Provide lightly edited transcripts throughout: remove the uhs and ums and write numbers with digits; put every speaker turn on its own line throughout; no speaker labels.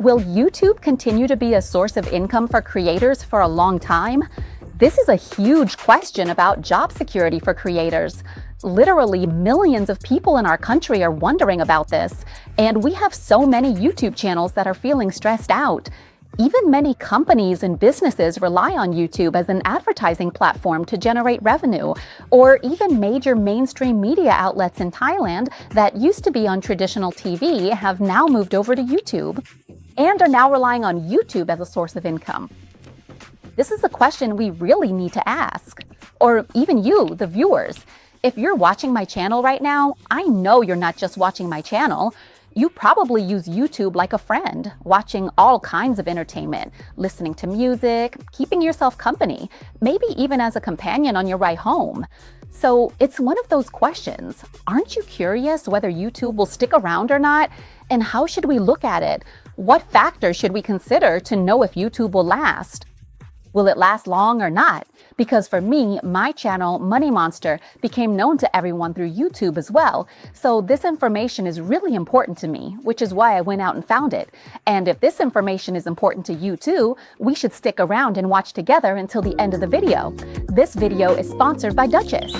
Will YouTube continue to be a source of income for creators for a long time? This is a huge question about job security for creators. Literally millions of people in our country are wondering about this, and we have so many YouTube channels that are feeling stressed out. Even many companies and businesses rely on YouTube as an advertising platform to generate revenue, or even major mainstream media outlets in Thailand that used to be on traditional TV have now moved over to YouTube and are now relying on YouTube as a source of income. This is a question we really need to ask. Or even you, the viewers. If you're watching my channel right now, I know you're not just watching my channel. You probably use YouTube like a friend, watching all kinds of entertainment, listening to music, keeping yourself company, maybe even as a companion on your ride home. So it's one of those questions. Aren't you curious whether YouTube will stick around or not? And how should we look at it? What factors should we consider to know if YouTube will last? Will it last long or not? Because for me, my channel, Money Monster, became known to everyone through YouTube as well. So this information is really important to me, which is why I went out and found it. And if this information is important to you too, we should stick around and watch together until the end of the video. This video is sponsored by Duchess.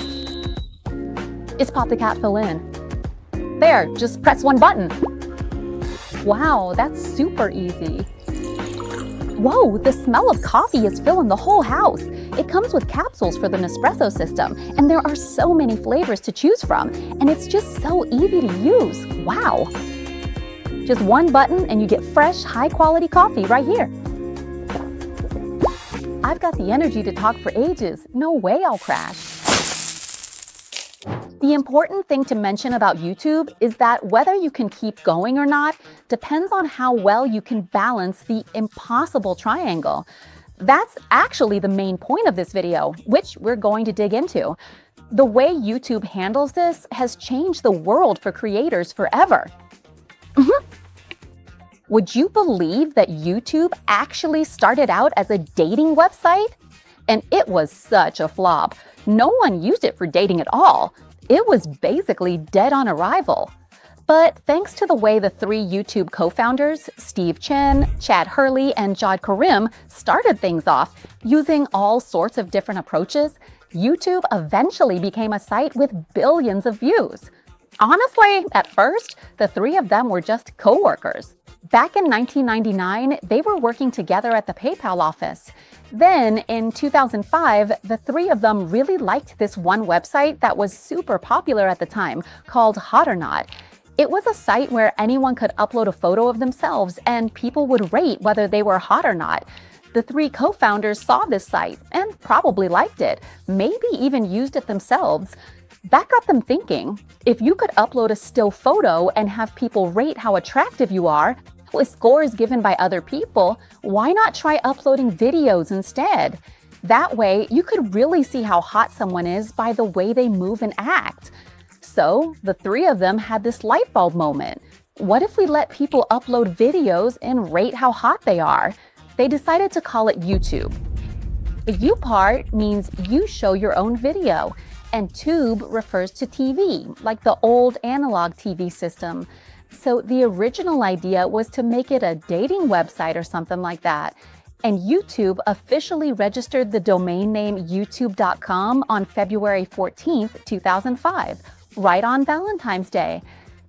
Is Pop the Capsule in? There, just press one button. Wow, that's super easy. Whoa, the smell of coffee is filling the whole house. It comes with capsules for the Nespresso-system, and there are so many flavors to choose from, and it's just so easy to use. Wow. Just one button and you get fresh, high-quality coffee right here. I've got the energy to talk for ages. No way I'll crash. The important thing to mention about YouTube is that whether you can keep going or not depends on how well you can balance the impossible triangle. That's actually the main point of this video, which we're going to dig into. The way YouTube handles this has changed the world for creators forever. Would you believe that YouTube actually started out as a dating website? And it was such a flop. No one used it for dating at all. It was basically dead on arrival. But thanks to the way the three YouTube co-founders, Steve Chen, Chad Hurley, and Jod Karim, started things off using all sorts of different approaches, YouTube eventually became a site with billions of views. Honestly, at first, the three of them were just co-workers. Back in 1999, they were working together at the PayPal office. Then, in 2005, the three of them really liked this one website that was super popular at the time, called Hot or Not. It was a site where anyone could upload a photo of themselves and people would rate whether they were hot or not. The three co-founders saw this site and probably liked it, maybe even used it themselves. That got them thinking, if you could upload a still photo and have people rate how attractive you are, with scores given by other people, why not try uploading videos instead? That way, you could really see how hot someone is by the way they move and act. So, the three of them had this light bulb moment. What if we let people upload videos and rate how hot they are? They decided to call it YouTube. The U part means you show your own video, and tube refers to TV, like the old analog TV system. So the original idea was to make it a dating website or something like that. And YouTube officially registered the domain name youtube.com on February 14th, 2005, right on Valentine's Day.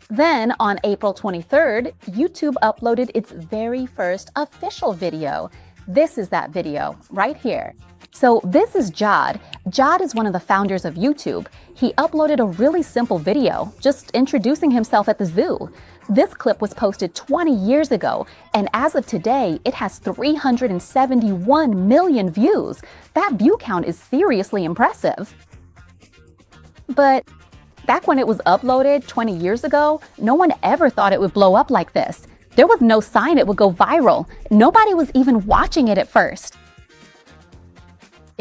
Then on April 23rd, YouTube uploaded its very first official video. This is that video right here. So this is Jod. Jod is one of the founders of YouTube. He uploaded a really simple video, just introducing himself at the zoo. This clip was posted 20 years ago, and as of today, it has 371 million views. That view count is seriously impressive. But back when it was uploaded 20 years ago, no one ever thought it would blow up like this. There was no sign it would go viral. Nobody was even watching it at first.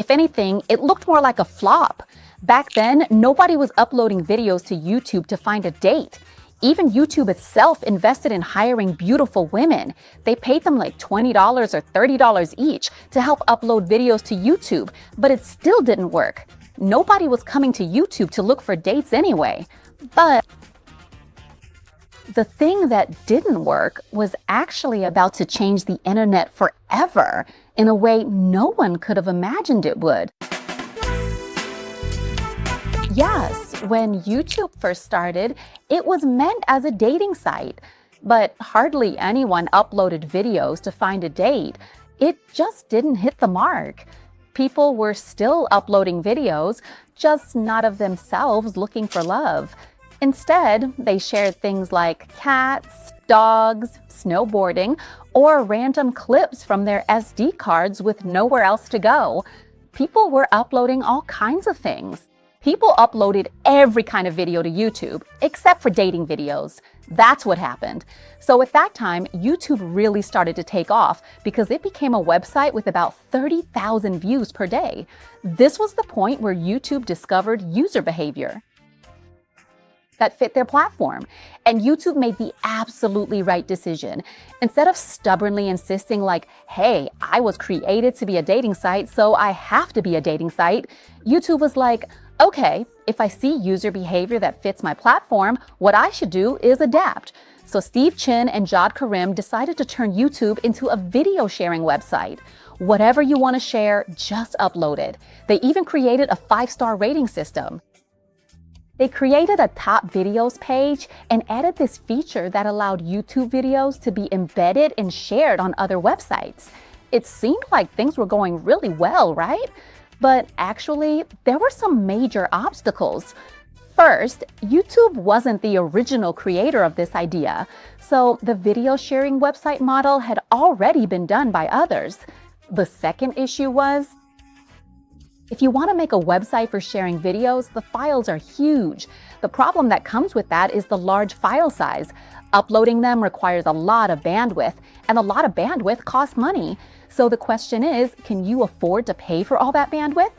If anything, it looked more like a flop. Back then, nobody was uploading videos to YouTube to find a date. Even YouTube itself invested in hiring beautiful women. They paid them like $20 or $30 each to help upload videos to YouTube, but it still didn't work. Nobody was coming to YouTube to look for dates anyway. But The thing that didn't work was actually about to change the internet forever in a way no one could have imagined it would. Yes, when YouTube first started, it was meant as a dating site, but hardly anyone uploaded videos to find a date. It just didn't hit the mark. People were still uploading videos, just not of themselves looking for love. Instead, they shared things like cats, dogs, snowboarding, or random clips from their SD cards with nowhere else to go. People were uploading all kinds of things. People uploaded every kind of video to YouTube, except for dating videos. That's what happened. So at that time, YouTube really started to take off because it became a website with about 30,000 views per day. This was the point where YouTube discovered user behavior that fit their platform. And YouTube made the absolutely right decision. Instead of stubbornly insisting like, hey, I was created to be a dating site, so I have to be a dating site, YouTube was like, okay, if I see user behavior that fits my platform, what I should do is adapt. So Steve Chin and Jod Karim decided to turn YouTube into a video sharing website. Whatever you want to share, just upload it. They even created a 5-star rating system. They created a top videos page and added this feature that allowed YouTube videos to be embedded and shared on other websites. It seemed like things were going really well, right? But actually, there were some major obstacles. First, YouTube wasn't the original creator of this idea, so the video sharing website model had already been done by others. The second issue was, if you want to make a website for sharing videos, the files are huge. The problem that comes with that is the large file size. Uploading them requires a lot of bandwidth, and a lot of bandwidth costs money. So the question is, can you afford to pay for all that bandwidth?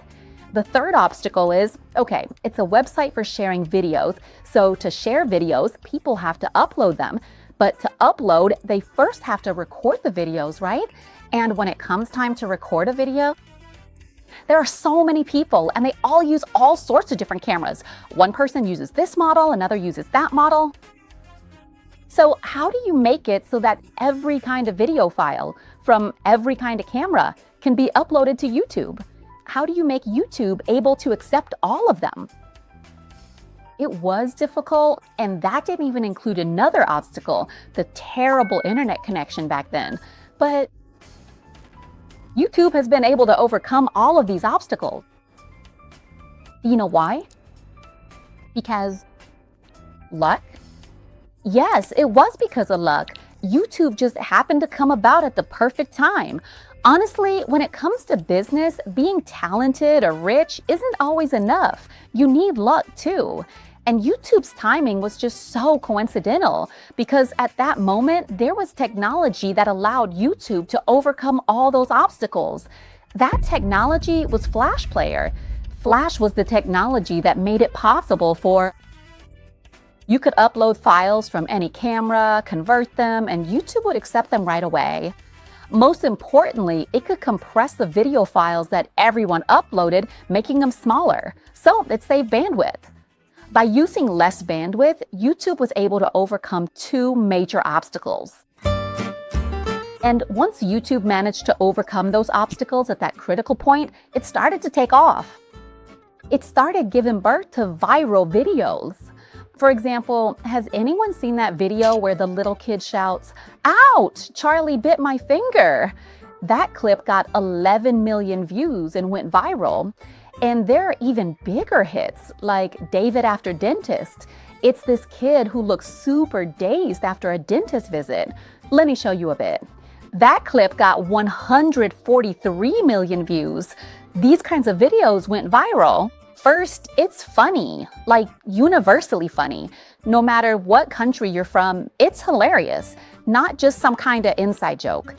The third obstacle is, okay, it's a website for sharing videos, so to share videos, people have to upload them. But to upload, they first have to record the videos, right? And when it comes time to record a video, there are so many people and they all use all sorts of different cameras. One person uses this model, another uses that model. So how do you make it so that every kind of video file from every kind of camera can be uploaded to YouTube? How do you make YouTube able to accept all of them? It was difficult, and that didn't even include another obstacle, the terrible internet connection back then. But YouTube has been able to overcome all of these obstacles. You know why? Because luck? Yes, it was because of luck. YouTube just happened to come about at the perfect time. Honestly, when it comes to business, being talented or rich isn't always enough. You need luck too. And YouTube's timing was just so coincidental because at that moment, there was technology that allowed YouTube to overcome all those obstacles. That technology was Flash Player. Flash was the technology that made it possible for you could upload files from any camera, convert them, and YouTube would accept them right away. Most importantly, it could compress the video files that everyone uploaded, making them smaller. So it saved bandwidth. By using less bandwidth, YouTube was able to overcome two major obstacles. And once YouTube managed to overcome those obstacles at that critical point, it started to take off. It started giving birth to viral videos. For example, has anyone seen that video where the little kid shouts, "Ouch, Charlie bit my finger"? That clip got 11 million views and went viral. And there are even bigger hits, like David After Dentist. It's this kid who looks super dazed after a dentist visit. Let me show you a bit. That clip got 143 million views. These kinds of videos went viral. First, it's funny, like universally funny. No matter what country you're from, it's hilarious, not just some kind of inside joke.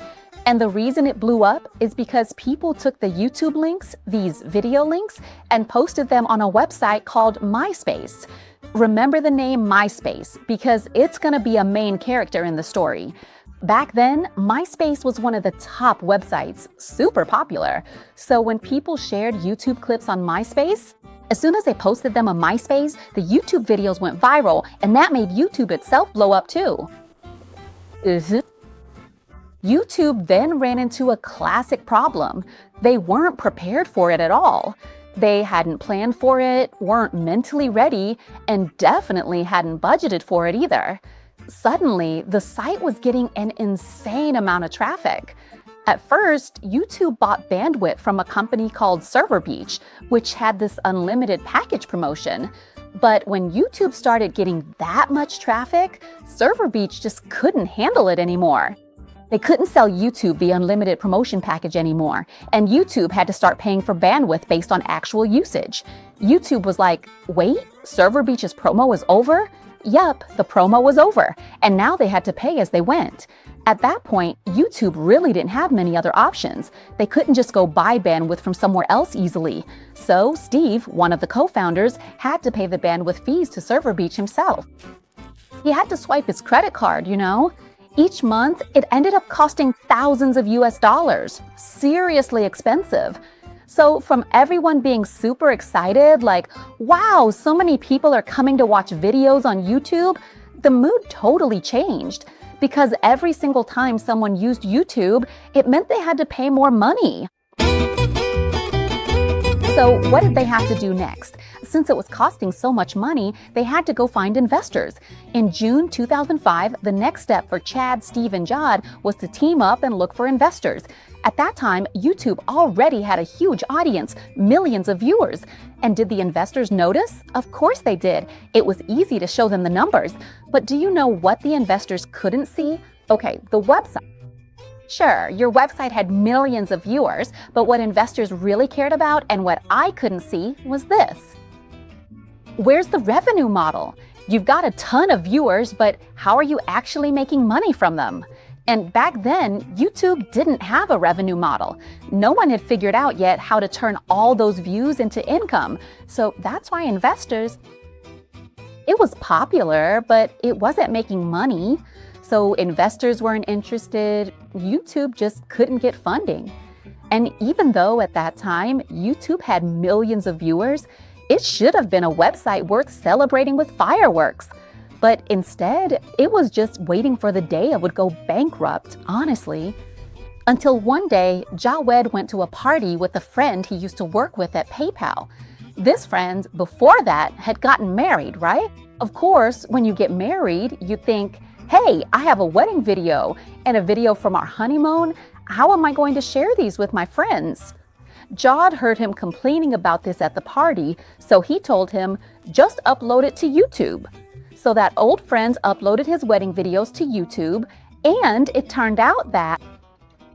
And the reason it blew up is because people took the YouTube links, these video links, and posted them on a website called MySpace. Remember the name MySpace because it's going to be a main character in the story. Back then, MySpace was one of the top websites, super popular. So when people shared YouTube clips on MySpace, As soon as they posted them on MySpace, the YouTube videos went viral, and that made YouTube itself blow up too. YouTube then ran into a classic problem. They weren't prepared for it at all. They hadn't planned for it, weren't mentally ready, and definitely hadn't budgeted for it either. Suddenly, the site was getting an insane amount of traffic. At first, YouTube bought bandwidth from a company called Server Beach, which had this unlimited package promotion. But when YouTube started getting that much traffic, Server Beach just couldn't handle it anymore. They couldn't sell YouTube the unlimited promotion package anymore, and YouTube had to start paying for bandwidth based on actual usage. YouTube was like, wait, Server Beach's promo is over? Yup, the promo was over, and now they had to pay as they went. At that point, YouTube really didn't have many other options. They couldn't just go buy bandwidth from somewhere else easily. So Steve, one of the co-founders, had to pay the bandwidth fees to Server Beach himself. He had to swipe his credit card, you know? Each month, it ended up costing thousands of US dollars. Seriously expensive. So from everyone being super excited, like, wow, so many people are coming to watch videos on YouTube, the mood totally changed. Because every single time someone used YouTube, it meant they had to pay more money. So what did they have to do next? Since it was costing so much money, they had to go find investors. In June 2005, the next step for Chad, Steve, and Jod was to team up and look for investors. At that time, YouTube already had a huge audience, millions of viewers. And did the investors notice? Of course they did. It was easy to show them the numbers. But do you know what the investors couldn't see? Okay, the website. Sure, your website had millions of viewers, but what investors really cared about and what I couldn't see was this. Where's the revenue model? You've got a ton of viewers, but how are you actually making money from them? And back then, YouTube didn't have a revenue model. No one had figured out yet how to turn all those views into income. So that's why investors, it was popular, but it wasn't making money. So investors weren't interested. YouTube just couldn't get funding. And even though at that time, YouTube had millions of viewers, it should have been a website worth celebrating with fireworks. But instead, it was just waiting for the day it would go bankrupt, honestly. Until one day, Jawed went to a party with a friend he used to work with at PayPal. This friend, before that, had gotten married, right? Of course, when you get married, you think, hey, I have a wedding video and a video from our honeymoon. How am I going to share these with my friends? Jod heard him complaining about this at the party, so he told him, just upload it to YouTube. So that old friend uploaded his wedding videos to YouTube, and it turned out that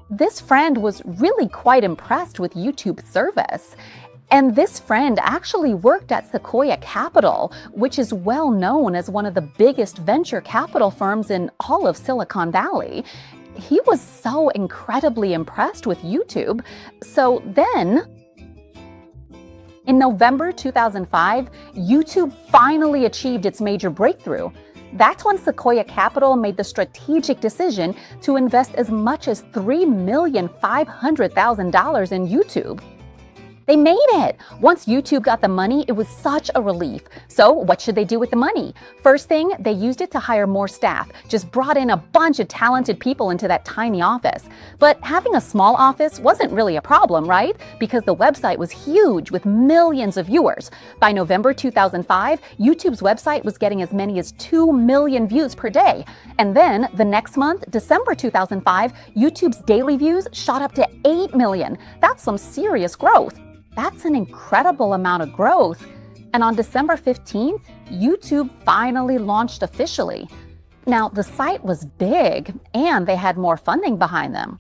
this friend was really quite impressed with YouTube's service. And this friend actually worked at Sequoia Capital, which is well known as one of the biggest venture capital firms in all of Silicon Valley. He was so incredibly impressed with YouTube. So then, in November 2005, YouTube finally achieved its major breakthrough. That's when Sequoia Capital made the strategic decision to invest as much as $3,500,000 in YouTube. They made it! Once YouTube got the money, it was such a relief. So what should they do with the money? First thing, they used it to hire more staff, just brought in a bunch of talented people into that tiny office. But having a small office wasn't really a problem, right? Because the website was huge with millions of viewers. By November 2005, YouTube's website was getting as many as 2 million views per day. And then the next month, December 2005, YouTube's daily views shot up to 8 million. That's some serious growth. That's an incredible amount of growth. And on December 15th, YouTube finally launched officially. Now, the site was big and they had more funding behind them.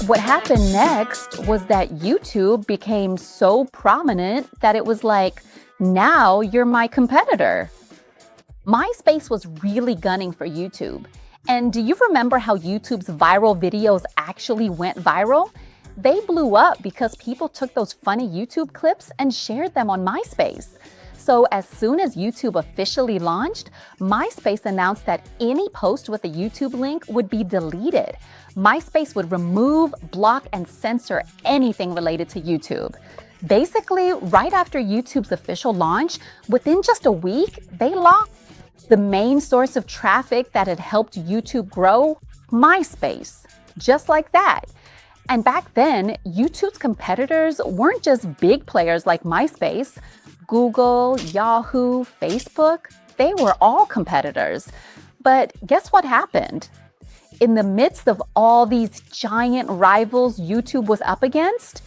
What happened next was that YouTube became so prominent that it was like, now you're my competitor. MySpace was really gunning for YouTube. And do you remember how YouTube's viral videos actually went viral? They blew up because people took those funny YouTube clips and shared them on MySpace. So as soon as YouTube officially launched, MySpace announced that any post with a YouTube link would be deleted. MySpace would remove, block, and censor anything related to YouTube. Basically, right after YouTube's official launch, within just a week, they lost the main source of traffic that had helped YouTube grow, MySpace. Just like that. And back then, YouTube's competitors weren't just big players like MySpace. Google, Yahoo, Facebook, they were all competitors. But guess what happened? In the midst of all these giant rivals YouTube was up against,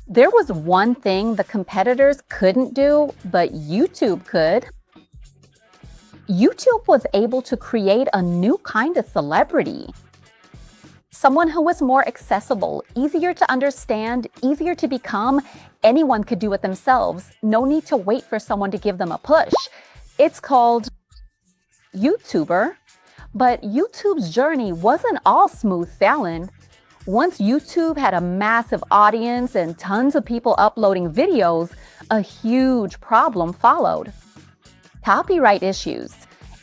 there was one thing the competitors couldn't do, but YouTube could. YouTube was able to create a new kind of celebrity. Someone who was more accessible, easier to understand, easier to become. Anyone could do it themselves. No need to wait for someone to give them a push. It's called YouTuber. But YouTube's journey wasn't all smooth sailing. Once YouTube had a massive audience and tons of people uploading videos, a huge problem followed. Copyright issues.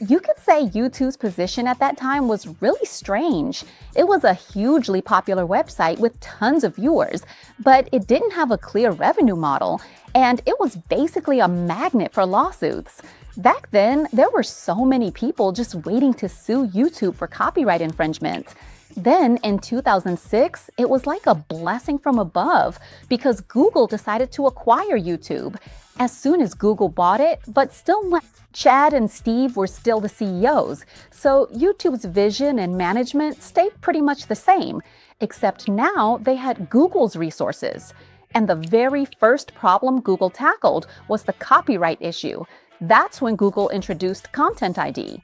You could say YouTube's position at that time was really strange. It was a hugely popular website with tons of viewers, but it didn't have a clear revenue model, and it was basically a magnet for lawsuits. Back then, there were so many people just waiting to sue YouTube for copyright infringement. Then, in 2006, it was like a blessing from above because Google decided to acquire YouTube. As soon as Google bought it, but still Chad and Steve were still the CEOs, so YouTube's vision and management stayed pretty much the same, except now they had Google's resources. And the very first problem Google tackled was the copyright issue. That's when Google introduced Content ID.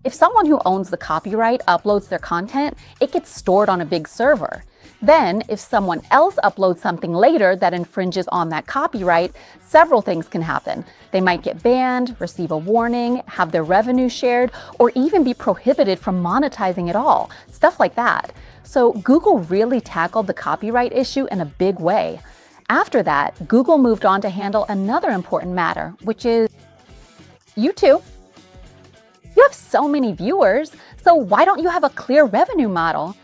If someone who owns the copyright uploads their content, it gets stored on a big server. Then, if someone else uploads something later that infringes on that copyright, several things can happen. They might get banned, receive a warning, have their revenue shared, or even be prohibited from monetizing at all. Stuff like that. So Google really tackled the copyright issue in a big way. After that, Google moved on to handle another important matter, which is YouTube. You have so many viewers, so why don't you have a clear revenue model?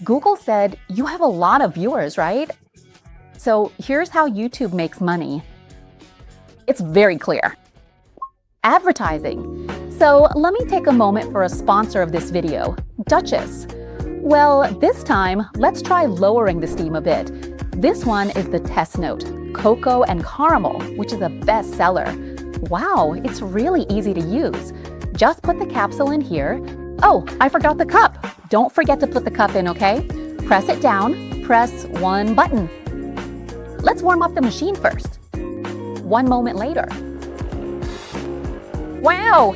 Google said, you have a lot of viewers, right? So here's how YouTube makes money. It's very clear. Advertising. So let me take a moment for a sponsor of this video, Duchess. Well, this time, let's try lowering the steam a bit. This one is the test note, Cocoa and Caramel, which is a bestseller. Wow, it's really easy to use. Just put the capsule in here. Oh, I forgot the cup. Don't forget to put the cup in, okay? Press it down, press one button. Let's warm up the machine first. 1 moment later. Wow!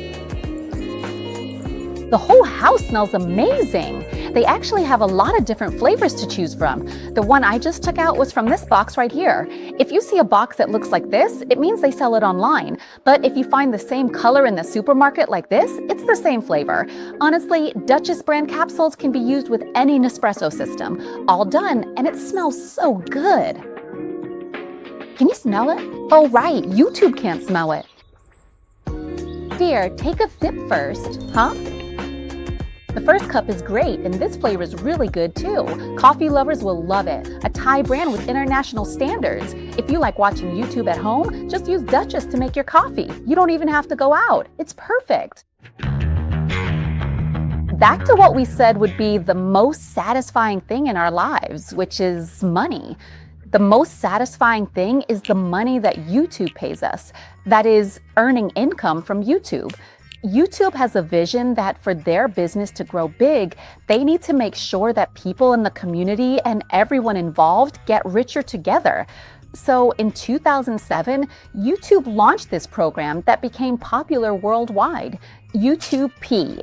The whole house smells amazing. They actually have a lot of different flavors to choose from. The one I just took out was from this box right here. If you see a box that looks like this, it means they sell it online. But if you find the same color in the supermarket like this, it's the same flavor. Honestly, Duchess brand capsules can be used with any Nespresso system. All done, and it smells so good. Can you smell it? Oh right, YouTube can't smell it. Here, take a sip first, huh? The first cup is great, and this flavor is really good too. Coffee lovers will love it. A Thai brand with international standards. If you like watching YouTube at home, just use Duchess to make your coffee. You don't even have to go out. It's perfect. Back to what we said would be the most satisfying thing in our lives, which is money. The most satisfying thing is the money that YouTube pays us. That is, earning income from YouTube. YouTube has a vision that for their business to grow big, they need to make sure that people in the community and everyone involved get richer together. So in 2007, YouTube launched this program that became popular worldwide, YouTube P.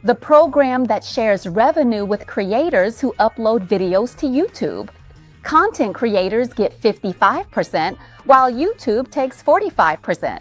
The program that shares revenue with creators who upload videos to YouTube. Content creators get 55%, while YouTube takes 45%.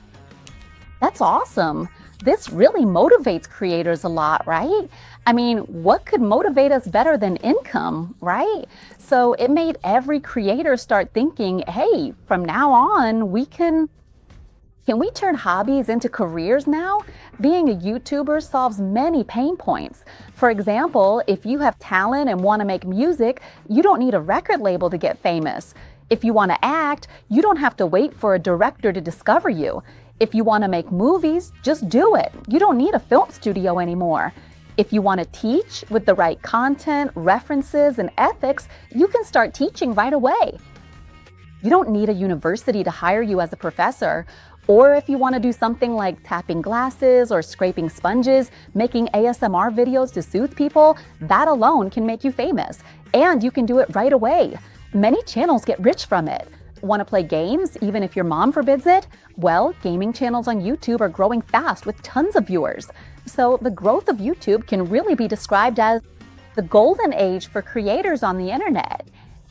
That's awesome. This really motivates creators a lot, right? I mean, what could motivate us better than income, right? So it made every creator start thinking, hey, from now on, can we turn hobbies into careers now? Being a YouTuber solves many pain points. For example, if you have talent and want to make music, you don't need a record label to get famous. If you want to act, you don't have to wait for a director to discover you. If you want to make movies, just do it. You don't need a film studio anymore. If you want to teach with the right content, references, and ethics, you can start teaching right away. You don't need a university to hire you as a professor. Or if you want to do something like tapping glasses or scraping sponges, making ASMR videos to soothe people, that alone can make you famous. And you can do it right away. Many channels get rich from it. Want to play games, even if your mom forbids it? Well, gaming channels on YouTube are growing fast with tons of viewers. So the growth of YouTube can really be described as the golden age for creators on the internet.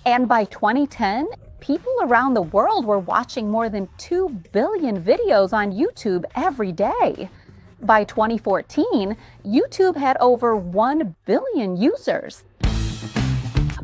And by 2010, people around the world were watching more than 2 billion videos on YouTube every day. By 2014, YouTube had over 1 billion users.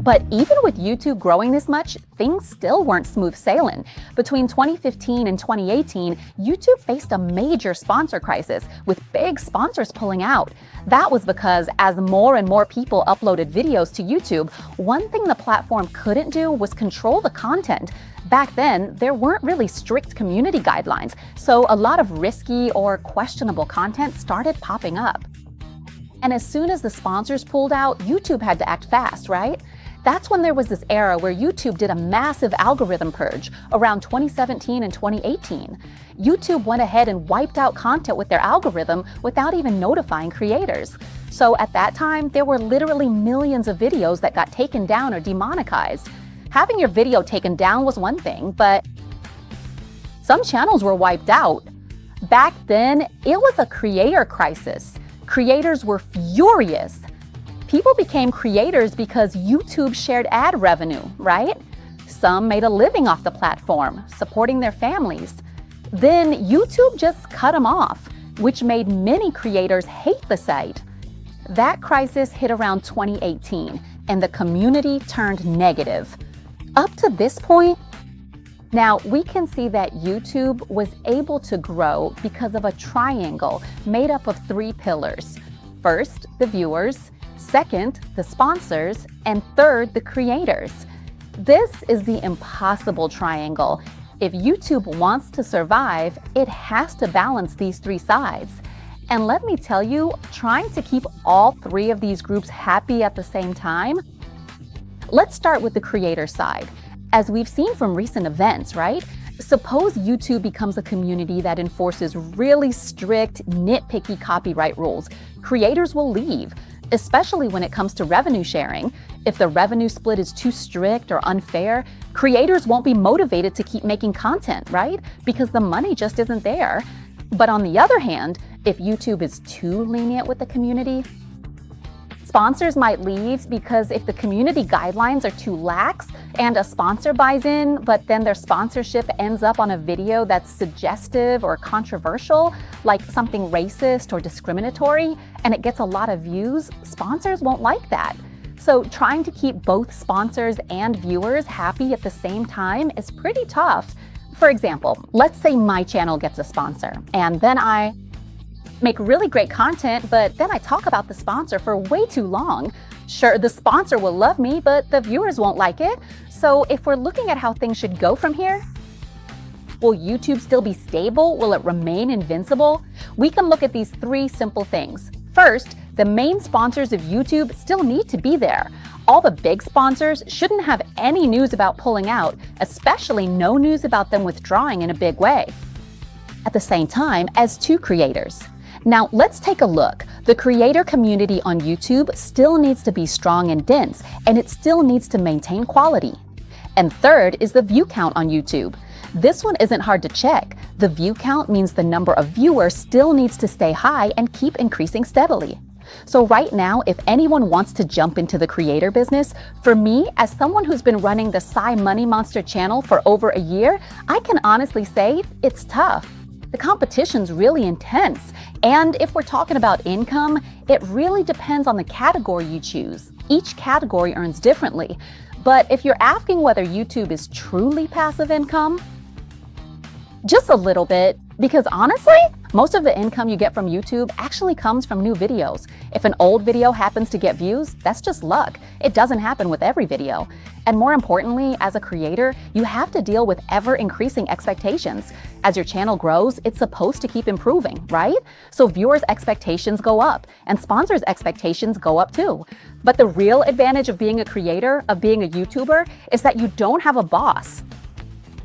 But even with YouTube growing this much, things still weren't smooth sailing. Between 2015 and 2018, YouTube faced a major sponsor crisis, with big sponsors pulling out. That was because as more and more people uploaded videos to YouTube, one thing the platform couldn't do was control the content. Back then, there weren't really strict community guidelines, so a lot of risky or questionable content started popping up. And as soon as the sponsors pulled out, YouTube had to act fast, right? That's when there was this era where YouTube did a massive algorithm purge around 2017 and 2018. YouTube went ahead and wiped out content with their algorithm without even notifying creators. So at that time, there were literally millions of videos that got taken down or demonetized. Having your video taken down was one thing, but some channels were wiped out. Back then, it was a creator crisis. Creators were furious. People became creators because YouTube shared ad revenue, right? Some made a living off the platform, supporting their families. Then YouTube just cut them off, which made many creators hate the site. That crisis hit around 2018, and the community turned negative. Up to this point, now we can see that YouTube was able to grow because of a triangle made up of 3 pillars. First, the viewers. Second, the sponsors, and third, the creators. This is the impossible triangle. If YouTube wants to survive, it has to balance these 3 sides. And let me tell you, trying to keep all 3 of these groups happy at the same time. Let's start with the creator side. As we've seen from recent events, right? Suppose YouTube becomes a community that enforces really strict, nitpicky copyright rules. Creators will leave. Especially when it comes to revenue sharing. If the revenue split is too strict or unfair, creators won't be motivated to keep making content, right? Because the money just isn't there. But on the other hand, if YouTube is too lenient with the community, sponsors might leave because if the community guidelines are too lax and a sponsor buys in, but then their sponsorship ends up on a video that's suggestive or controversial, like something racist or discriminatory, and it gets a lot of views, sponsors won't like that. So trying to keep both sponsors and viewers happy at the same time is pretty tough. For example, let's say my channel gets a sponsor, and then I make really great content, but then I talk about the sponsor for way too long. Sure, the sponsor will love me, but the viewers won't like it. So if we're looking at how things should go from here, will YouTube still be stable? Will it remain invincible? We can look at these 3 simple things. First, the main sponsors of YouTube still need to be there. All the big sponsors shouldn't have any news about pulling out, especially no news about them withdrawing in a big way. At the same time as 2 creators. Now, let's take a look. The creator community on YouTube still needs to be strong and dense, and it still needs to maintain quality. And third is the view count on YouTube. This one isn't hard to check. The view count means the number of viewers still needs to stay high and keep increasing steadily. So right now, if anyone wants to jump into the creator business, for me, as someone who's been running the Sai Money Monster channel for over a year, I can honestly say it's tough. The competition's really intense. And if we're talking about income, it really depends on the category you choose. Each category earns differently. But if you're asking whether YouTube is truly passive income, just a little bit, because honestly, Most of the income you get from YouTube actually comes from new videos. If an old video happens to get views, that's just luck. It doesn't happen with every video. And more importantly, as a creator, you have to deal with ever-increasing expectations. As your channel grows, it's supposed to keep improving, right? So viewers' expectations go up, and sponsors' expectations go up too. But the real advantage of being a creator, of being a YouTuber, is that you don't have a boss.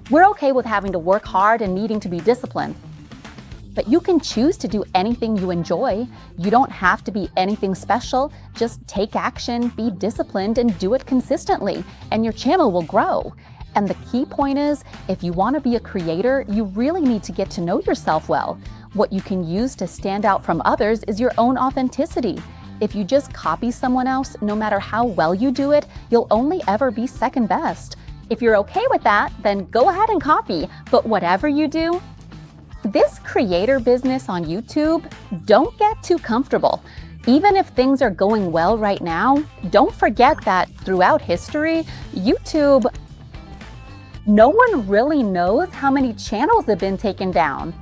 We're okay with having to work hard and needing to be disciplined. But you can choose to do anything you enjoy. You don't have to be anything special. Just take action, be disciplined, and do it consistently, and your channel will grow. And the key point is, if you want to be a creator, you really need to get to know yourself well. What you can use to stand out from others is your own authenticity. If you just copy someone else, no matter how well you do it, you'll only ever be second best. If you're okay with that, then go ahead and copy. But whatever you do, this creator business on YouTube, don't get too comfortable. Even if things are going well right now, don't forget that throughout history, YouTube, no one really knows how many channels have been taken down.